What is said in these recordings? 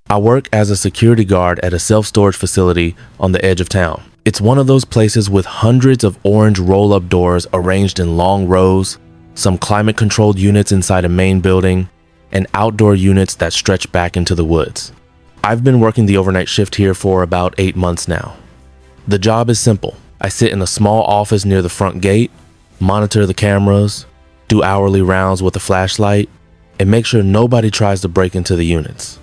I work as a security guard at a self-storage facility on the edge of town. It's one of those places with hundreds of orange roll-up doors arranged in long rows, some climate-controlled units inside a main building, and outdoor units that stretch back into the woods. I've been working the overnight shift here for about 8 months now. The job is simple. I sit in a small office near the front gate, monitor the cameras, do hourly rounds with a flashlight, and make sure nobody tries to break into the units.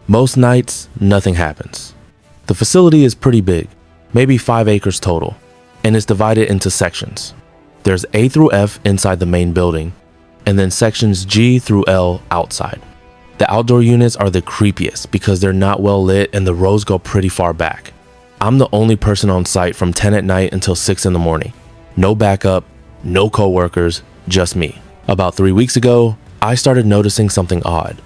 Most nights, nothing happens. The facility is pretty big, maybe 5 acres total, and it's divided into sections. There's A through F inside the main building, and then sections G through L outside. The outdoor units are the creepiest because they're not well lit and the rows go pretty far back. I'm the only person on site from 10 at night until 6 in the morning. No backup, no coworkers, just me. About 3 weeks ago, I started noticing something odd.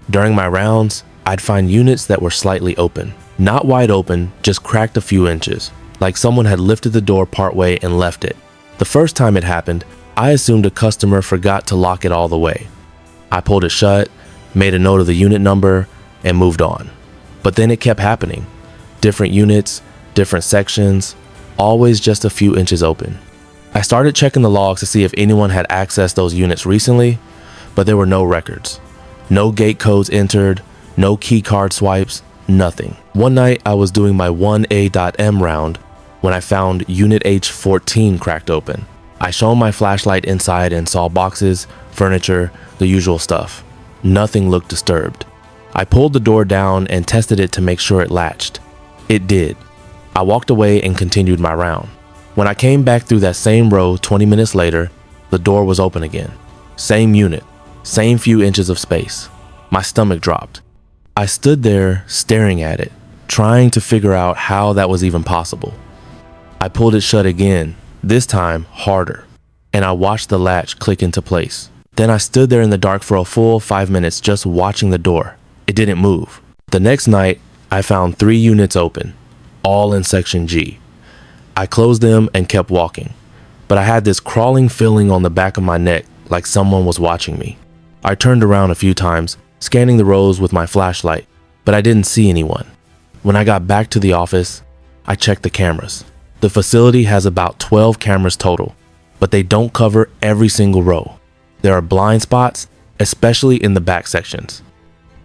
During my rounds, I'd find units that were slightly open. Not wide open, just cracked a few inches, like someone had lifted the door partway and left it. The first time it happened, I assumed a customer forgot to lock it all the way. I pulled it shut, made a note of the unit number, and moved on. But then it kept happening. Different units, different sections, always just a few inches open. I started checking the logs to see if anyone had accessed those units recently, but there were no records. No gate codes entered, no key card swipes, nothing. One night I was doing my 1A.M round when I found Unit H14 cracked open. I shone my flashlight inside and saw boxes, furniture, the usual stuff. Nothing looked disturbed. I pulled the door down and tested it to make sure it latched. It did. I walked away and continued my round. When I came back through that same row 20 minutes later, the door was open again. Same unit, same few inches of space. My stomach dropped. I stood there staring at it, trying to figure out how that was even possible. I pulled it shut again, this time harder, and I watched the latch click into place. Then I stood there in the dark for a full 5 minutes just watching the door. It didn't move. The next night, I found 3 units open, all in section G. I closed them and kept walking, but I had this crawling feeling on the back of my neck like someone was watching me. I turned around a few times, scanning the rows with my flashlight, but I didn't see anyone. When I got back to the office, I checked the cameras. The facility has about 12 cameras total, but they don't cover every single row. There are blind spots, especially in the back sections.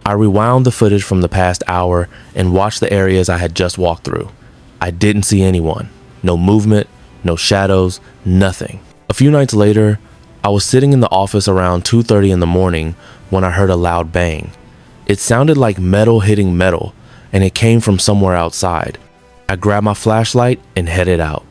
I rewound the footage from the past hour and watched the areas I had just walked through. I didn't see anyone. No movement, no shadows, nothing. A few nights later, I was sitting in the office around 2:30 in the morning when I heard a loud bang. It sounded like metal hitting metal, and it came from somewhere outside. I grabbed my flashlight and headed out.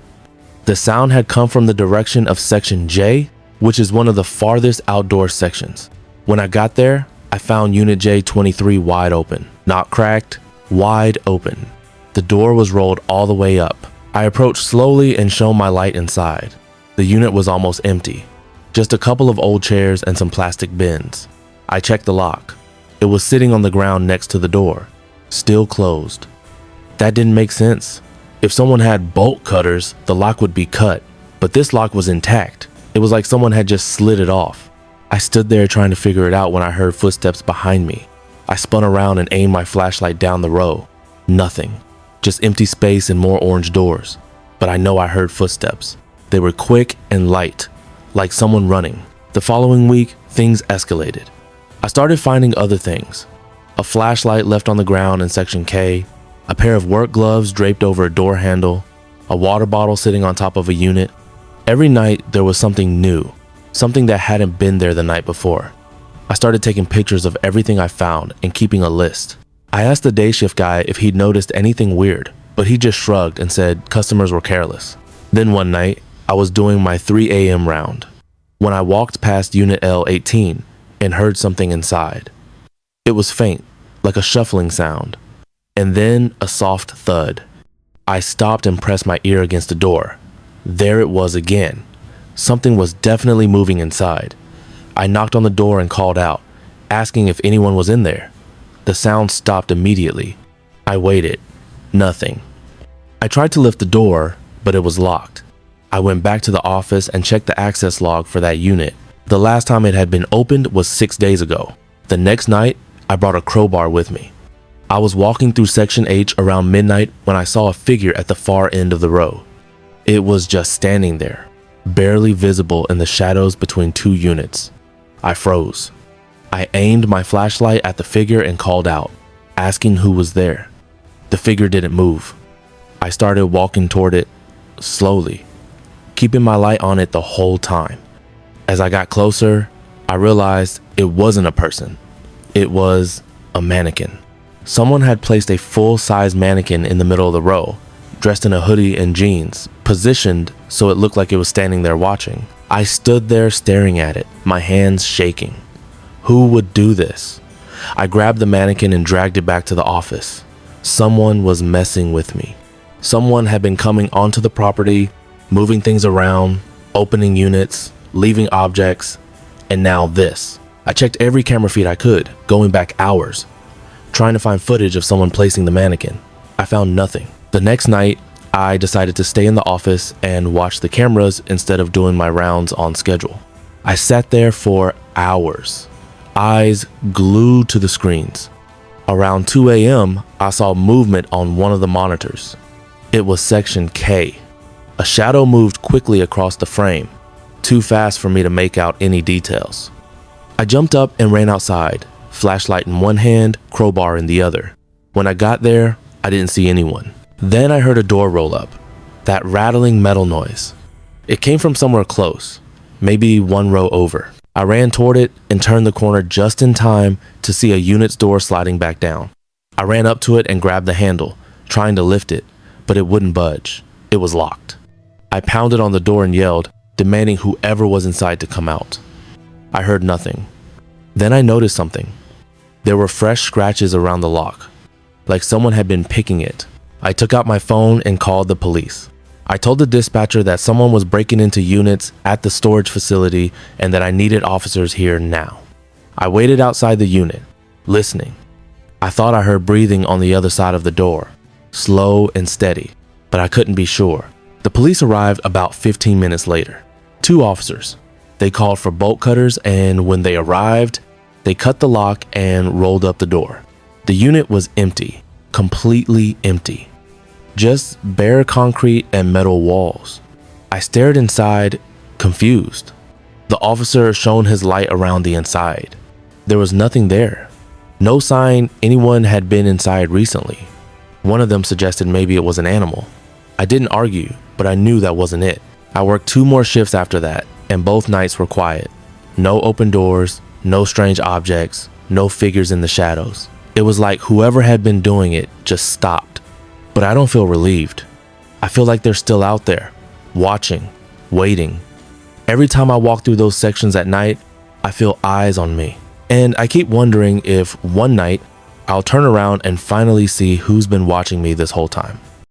The sound had come from the direction of section J, which is one of the farthest outdoor sections. When I got there, I found unit J23 wide open. Not cracked, wide open. The door was rolled all the way up. I approached slowly and shone my light inside. The unit was almost empty. Just a couple of old chairs and some plastic bins. I checked the lock. It was sitting on the ground next to the door, still closed. That didn't make sense. If someone had bolt cutters, the lock would be cut, but this lock was intact. It was like someone had just slid it off. I stood there trying to figure it out when I heard footsteps behind me. I spun around and aimed my flashlight down the row. Nothing. Just empty space and more orange doors. But I know I heard footsteps. They were quick and light, like someone running. The following week, things escalated. I started finding other things. A flashlight left on the ground in section K, a pair of work gloves draped over a door handle, a water bottle sitting on top of a unit. Every night there was something new, something that hadn't been there the night before. I started taking pictures of everything I found and keeping a list. I asked the day shift guy if he'd noticed anything weird, but he just shrugged and said customers were careless. Then one night, I was doing my 3 a.m. round when I walked past unit L18 and heard something inside. It was faint, like a shuffling sound, and then a soft thud. I stopped and pressed my ear against the door. There it was again. Something was definitely moving inside. I knocked on the door and called out, asking if anyone was in there. The sound stopped immediately. I waited. Nothing. I tried to lift the door, but it was locked. I went back to the office and checked the access log for that unit. The last time it had been opened was 6 days ago. The next night, I brought a crowbar with me. I was walking through Section H around midnight when I saw a figure at the far end of the row. It was just standing there, barely visible in the shadows between two units. I froze. I aimed my flashlight at the figure and called out, asking who was there. The figure didn't move. I started walking toward it slowly, keeping my light on it the whole time. As I got closer, I realized it wasn't a person. It was a mannequin. Someone had placed a full-size mannequin in the middle of the row, dressed in a hoodie and jeans, positioned so it looked like it was standing there watching. I stood there staring at it, my hands shaking. Who would do this? I grabbed the mannequin and dragged it back to the office. Someone was messing with me. Someone had been coming onto the property, moving things around, opening units, leaving objects, and now this. I checked every camera feed I could, going back hours, trying to find footage of someone placing the mannequin. I found nothing. The next night, I decided to stay in the office and watch the cameras instead of doing my rounds on schedule. I sat there for hours, eyes glued to the screens. Around 2 a.m., I saw movement on one of the monitors. It was Section K. A shadow moved quickly across the frame, too fast for me to make out any details. I jumped up and ran outside, flashlight in one hand, crowbar in the other. When I got there, I didn't see anyone. Then I heard a door roll up, that rattling metal noise. It came from somewhere close, maybe one row over. I ran toward it and turned the corner just in time to see a unit's door sliding back down. I ran up to it and grabbed the handle, trying to lift it, but it wouldn't budge. It was locked. I pounded on the door and yelled, demanding whoever was inside to come out. I heard nothing. Then I noticed something. There were fresh scratches around the lock, like someone had been picking it. I took out my phone and called the police. I told the dispatcher that someone was breaking into units at the storage facility and that I needed officers here now. I waited outside the unit, listening. I thought I heard breathing on the other side of the door, slow and steady, but I couldn't be sure. The police arrived about 15 minutes later. 2 officers. They called for bolt cutters, and when they arrived, they cut the lock and rolled up the door. The unit was empty, completely empty. Just bare concrete and metal walls. I stared inside, confused. The officer shone his light around the inside. There was nothing there. No sign anyone had been inside recently. One of them suggested maybe it was an animal. I didn't argue, but I knew that wasn't it. I worked 2 more shifts after that, and both nights were quiet. No open doors, no strange objects, no figures in the shadows. It was like whoever had been doing it just stopped. But I don't feel relieved. I feel like they're still out there, watching, waiting. Every time I walk through those sections at night, I feel eyes on me. And I keep wondering if one night I'll turn around and finally see who's been watching me this whole time.